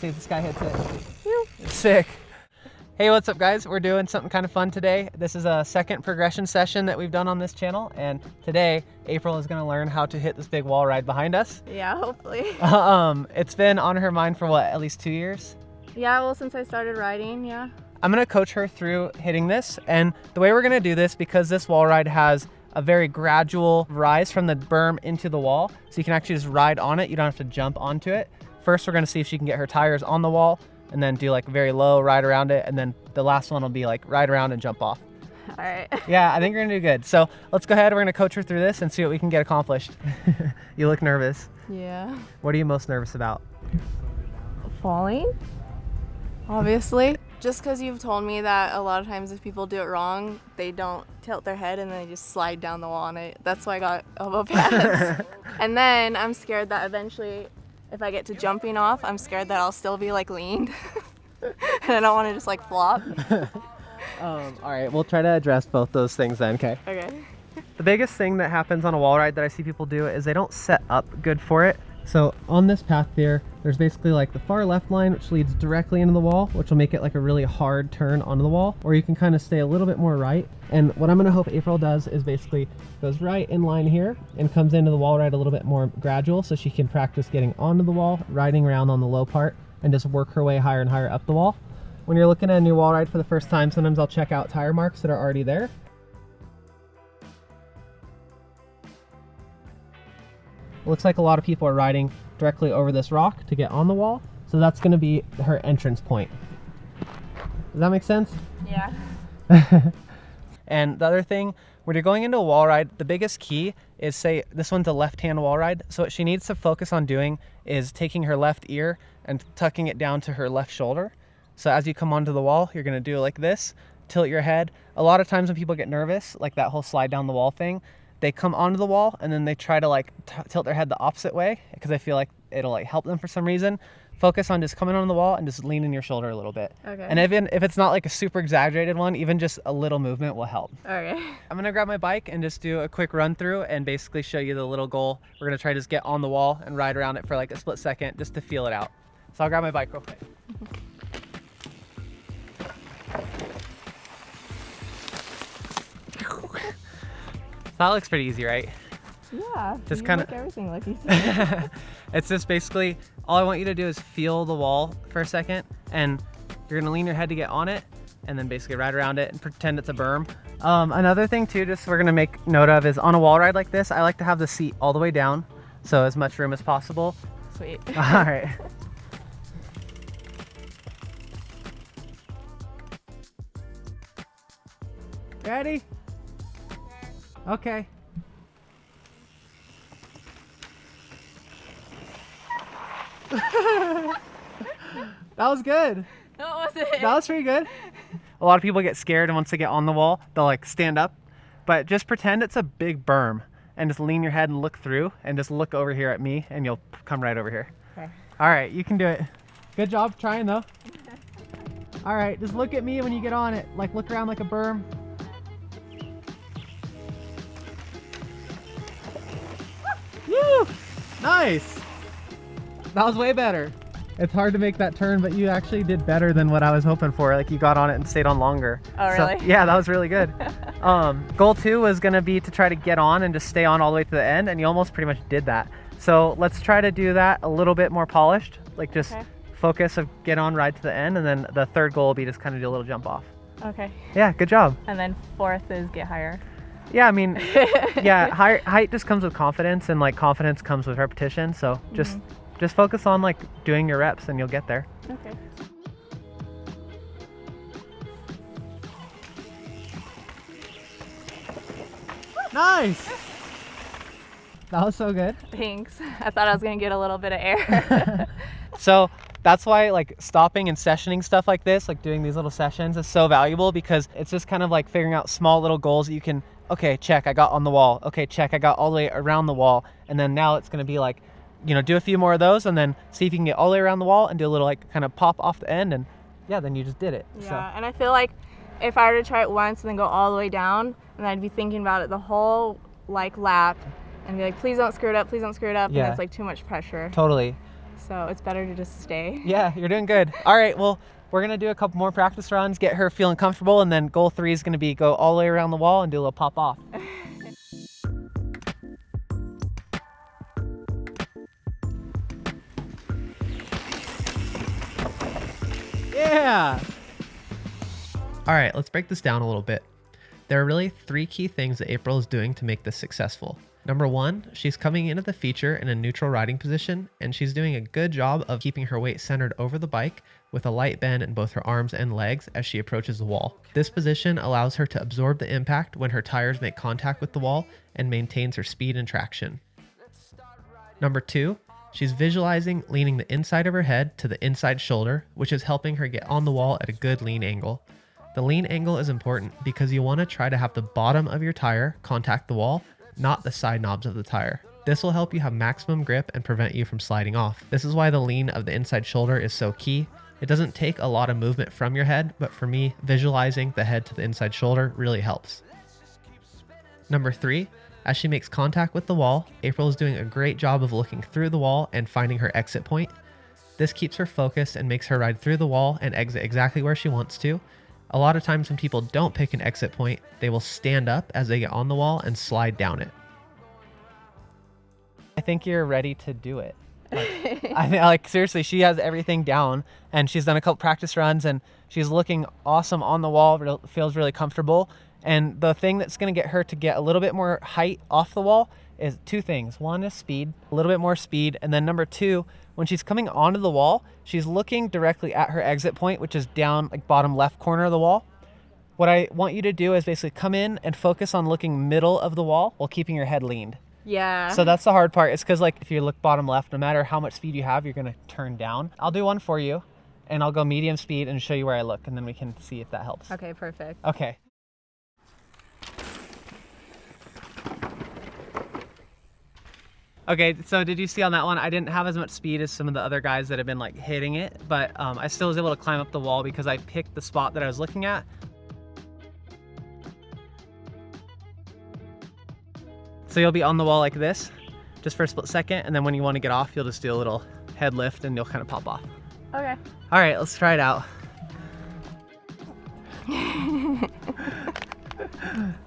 see if this guy hits it. Sick. Hey, what's up guys? We're doing something kind of fun today. This is a second progression session that we've done on this channel, and today April is gonna learn how to hit this big wall ride behind us. Yeah, hopefully. It's been on her mind for what, at least 2 years? Yeah, well, since I started riding, yeah. I'm gonna coach her through hitting this, and the way we're gonna do this, because this wall ride has a very gradual rise from the berm into the wall, so you can actually just ride on it, you don't have to jump onto it. First, we're gonna see if she can get her tires on the wall, and then do like very low ride around it, and then the last one will be like ride around and jump off. All right. Yeah, I think we're gonna do good. So let's go ahead, we're gonna coach her through this and see what we can get accomplished. You look nervous. Yeah. What are you most nervous about? Falling, obviously. Just because you've told me that a lot of times if people do it wrong, they don't tilt their head and then they just slide down the wall, and that's why I got elbow pads. And then I'm scared that eventually, if I get to jumping off, I'm scared that I'll still be like leaned. And I don't want to just like flop. All right, we'll try to address both those things then, okay? Okay. The biggest thing that happens on a wall ride that I see people do is they don't set up good for it. So on this path there, there's basically like the far left line, which leads directly into the wall, which will make it like a really hard turn onto the wall, or you can kind of stay a little bit more right. And what I'm gonna hope April does is basically goes right in line here and comes into the wall ride a little bit more gradual, so she can practice getting onto the wall, riding around on the low part, and just work her way higher and higher up the wall. When you're looking at a new wall ride for the first time, sometimes I'll check out tire marks that are already there. It looks like a lot of people are riding directly over this rock to get on the wall, so that's going to be her entrance point. Does that make sense? Yeah. And the other thing, when you're going into a wall ride, the biggest key is, say this one's a left-hand wall ride, so what she needs to focus on doing is taking her left ear and tucking it down to her left shoulder. So as you come onto the wall, you're going to do it like this, tilt your head. A lot of times when people get nervous, like that whole slide down the wall thing, they come onto the wall and then they try to like tilt their head the opposite way because they feel like it'll like help them for some reason. Focus on just coming on the wall and just leaning your shoulder a little bit. Okay. And even if it's not like a super exaggerated one, even just a little movement will help. Okay. I'm gonna grab my bike and just do a quick run through and basically show you the little goal. We're gonna try to just get on the wall and ride around it for like a split second just to feel it out. So I'll grab my bike real quick. That looks pretty easy, right? Yeah, just kind of everything like easy. It's just basically, all I want you to do is feel the wall for a second, and you're gonna lean your head to get on it, and then basically ride around it and pretend it's a berm. Another thing too, just we're gonna make note of, is on a wall ride like this, I like to have the seat all the way down, so as much room as possible. Sweet. All right. Ready? Okay. That was good. No, it wasn't. That was pretty good. A lot of people get scared, and once they get on the wall, they'll like stand up. But just pretend it's a big berm and just lean your head and look through and just look over here at me and you'll come right over here. Okay. All right, you can do it. Good job trying though. All right, just look at me when you get on it. Like look around like a berm. Woo! Nice! That was way better. It's hard to make that turn, but you actually did better than what I was hoping for. Like you got on it and stayed on longer. Oh, really? So, yeah, that was really good. Goal 2 was gonna be to try to get on and just stay on all the way to the end, and you almost pretty much did that. So let's try to do that a little bit more polished. Like just focus of get on, ride to the end, and then the third goal will be just kind of do a little jump off. Okay. Yeah, good job. And then 4th is get higher. Yeah, I mean, yeah, height just comes with confidence, and like confidence comes with repetition. So just focus on like doing your reps and you'll get there. Okay. Nice. That was so good. Thanks. I thought I was gonna get a little bit of air. So that's why like stopping and sessioning stuff like this, like doing these little sessions, is so valuable, because it's just kind of like figuring out small little goals that you can, okay, check, I got on the wall. Okay, check, I got all the way around the wall. And then now it's gonna be like, you know, do a few more of those and then see if you can get all the way around the wall and do a little like kind of pop off the end, and yeah, then you just did it. Yeah, so. And I feel like if I were to try it once and then go all the way down, and I'd be thinking about it the whole like lap and be like, please don't screw it up, please don't screw it up. Yeah. And it's like too much pressure. Totally. so it's better to just stay. Yeah, you're doing good. All right, well, we're gonna do a couple more practice runs, get her feeling comfortable, and then goal 3 is gonna be go all the way around the wall and do a little pop off. Yeah! All right, let's break this down a little bit. There are really 3 key things that April is doing to make this successful. Number 1, she's coming into the feature in a neutral riding position, and she's doing a good job of keeping her weight centered over the bike with a light bend in both her arms and legs as she approaches the wall. This position allows her to absorb the impact when her tires make contact with the wall and maintains her speed and traction. Number 2, she's visualizing leaning the inside of her head to the inside shoulder, which is helping her get on the wall at a good lean angle. The lean angle is important because you want to try to have the bottom of your tire contact the wall, not the side knobs of the tire. This will help you have maximum grip and prevent you from sliding off. This is why the lean of the inside shoulder is so key. It doesn't take a lot of movement from your head, but for me, visualizing the head to the inside shoulder really helps. Number 3, as she makes contact with the wall, April is doing a great job of looking through the wall and finding her exit point. This keeps her focused and makes her ride through the wall and exit exactly where she wants to. A lot of times when people don't pick an exit point, they will stand up as they get on the wall and slide down it. I think you're ready to do it. Like seriously, she has everything down, and she's done a couple practice runs, and she's looking awesome on the wall, feels really comfortable. And the thing that's going to get her to get a little bit more height off the wall is 2 things. 1 is speed, a little bit more speed. And then number 2, when she's coming onto the wall, she's looking directly at her exit point, which is down like bottom left corner of the wall. What I want you to do is basically come in and focus on looking middle of the wall while keeping your head leaned. Yeah. So that's the hard part. It's because like if you look bottom left, no matter how much speed you have, you're going to turn down. I'll do one for you, and I'll go medium speed and show you where I look, and then we can see if that helps. Okay, perfect. Okay. Okay, so did you see on that one, I didn't have as much speed as some of the other guys that have been like hitting it, but I still was able to climb up the wall because I picked the spot that I was looking at. So you'll be on the wall like this, just for a split second, and then when you want to get off, you'll just do a little head lift and you'll kind of pop off. Okay. All right, let's try it out.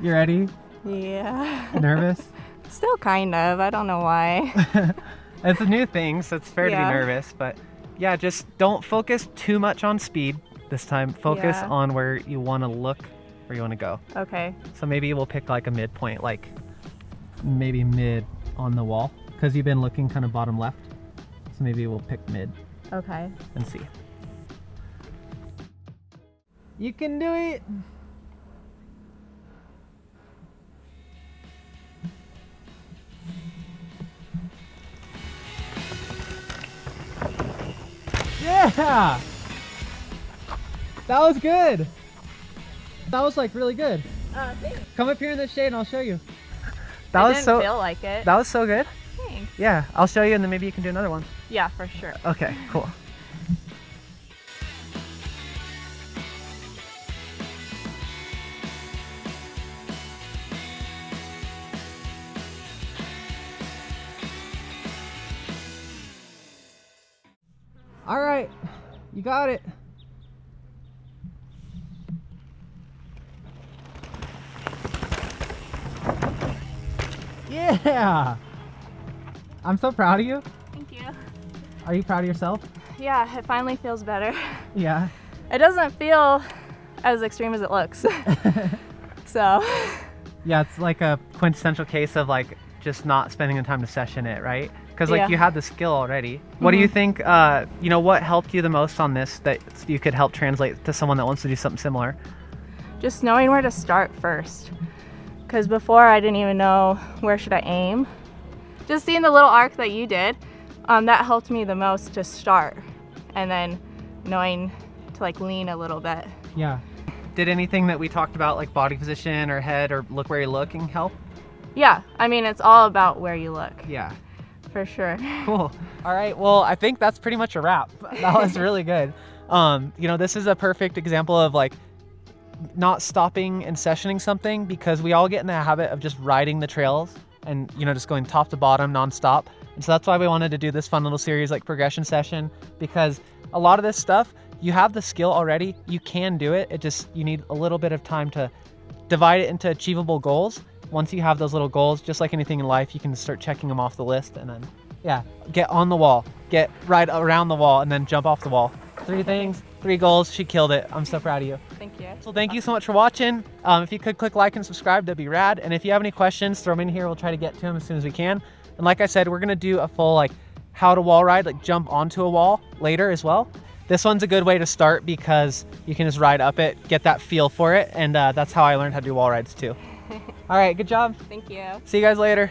You ready? Yeah. Nervous? Still kind of. I don't know why. It's a new thing, so it's fair to be Yeah. nervous, but yeah, just don't focus too much on speed this time. Focus Yeah. on where you want to look, where you want to go. Okay. So maybe we'll pick like a midpoint, like maybe mid on the wall, because you've been looking kind of bottom left. So maybe we'll pick mid Okay. and see. You can do it. Yeah! That was good. That was like really good. Thanks. Come up here in the shade and I'll show you. I didn't feel like it. That was so good. Thanks. Yeah, I'll show you and then maybe you can do another one. Yeah, for sure. Okay, cool. All right, you got it. Yeah! I'm so proud of you. Thank you. Are you proud of yourself? Yeah, it finally feels better. Yeah. It doesn't feel as extreme as it looks. So. Yeah, it's like a quintessential case of like just not spending the time to session it, right? Because like Yeah. you had the skill already. What do you think, what helped you the most on this that you could help translate to someone that wants to do something similar? Just knowing where to start first. Because before I didn't even know where should I aim. Just seeing the little arc that you did, that helped me the most to start. And then knowing to like lean a little bit. Yeah. Did anything that we talked about, like body position or head or look where you're looking, help? Yeah, I mean, it's all about where you look. Yeah. For sure. Cool. All right, well, I think that's pretty much a wrap. That was really good. This is a perfect example of like not stopping and sessioning something, because we all get in the habit of just riding the trails and just going top to bottom nonstop. So that's why we wanted to do this fun little series like progression session, because a lot of this stuff, you have the skill already, you can do it. It just, you need a little bit of time to divide it into achievable goals. Once you have those little goals, just like anything in life, you can start checking them off the list, and then, yeah, get on the wall, get right around the wall, and then jump off the wall. 3 things, 3 goals. She killed it. I'm so proud of you. Thank you. So thank you so much for watching. If you could click like and subscribe, that'd be rad. And if you have any questions, throw them in here. We'll try to get to them as soon as we can. And like I said, we're gonna do a full like how to wall ride, like jump onto a wall later as well. This one's a good way to start because you can just ride up it, get that feel for it. And that's how I learned how to do wall rides too. All right, good job. Thank you. See you guys later.